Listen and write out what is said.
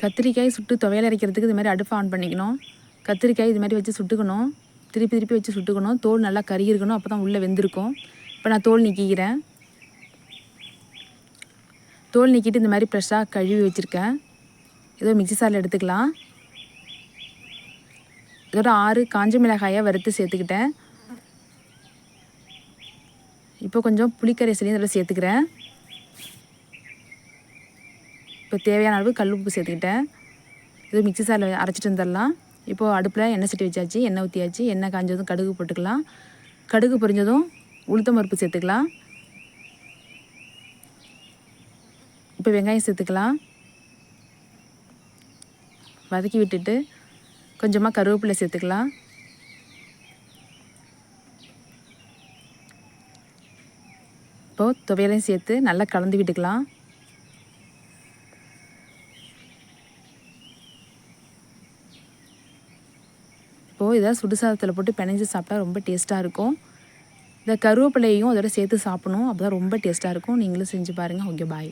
கத்திரிக்காய் சுட்டு துவையல் அரைக்கிறதுக்கு இது மாதிரி அடுப்பு ஆன் பண்ணிக்கணும். கத்திரிக்காய் இது மாதிரி வச்சு சுட்டுக்கணும். திருப்பி திருப்பி வச்சு சுட்டுக்கணும். தோல் நல்லா கருகிருக்கணும். அப்போ தான் உள்ளே வெந்திருக்கும். இப்போ நான் தோல் நீக்கிக்கிறேன். தோல் நீக்கிட்டு இந்த மாதிரி ஃப்ரெஷ்ஷாக கழுவி வச்சுருக்கேன். ஏதோ மிக்ஸி சாரில் எடுத்துக்கலாம். இதோட 6 காஞ்ச மிளகாயை வறுத்து சேர்த்துக்கிட்டேன். இப்போ கொஞ்சம் புளிக்கரைசலையும் இதோட சேர்த்துக்கிறேன். இப்போ தேவையான அளவு கல் உப்பு சேர்த்துக்கிட்டேன். இது மிக்ஸி சாரில் அரைச்சிட்டு வந்துடலாம். இப்போது அடுப்பில் எண்ணெய் சட்டி வச்சாச்சு. எண்ணெய் ஊற்றியாச்சு. எண்ணெய் காஞ்சதும் கடுகு போட்டுக்கலாம். கடுகு பொரிஞ்சதும் உளுத்தம் பருப்பு சேர்த்துக்கலாம். இப்போ வெங்காயம் சேர்த்துக்கலாம். வதக்கி விட்டுட்டு கொஞ்சமாக கருவேப்பிலை சேர்த்துக்கலாம். இப்போது துவையலையும் சேர்த்து நல்லா கலந்து விட்டுக்கலாம். இப்போது இதை சுடுசாதத்தில் போட்டு பிணைஞ்சு சாப்பிட்டா ரொம்ப டேஸ்ட்டாக இருக்கும். இந்த கருவேப்பிலையும் அதோட சேர்த்து சாப்பிடணும். அப்போ தான் ரொம்ப டேஸ்ட்டாக இருக்கும். நீங்களும் செஞ்சு பாருங்கள். ஓகே, பாய்.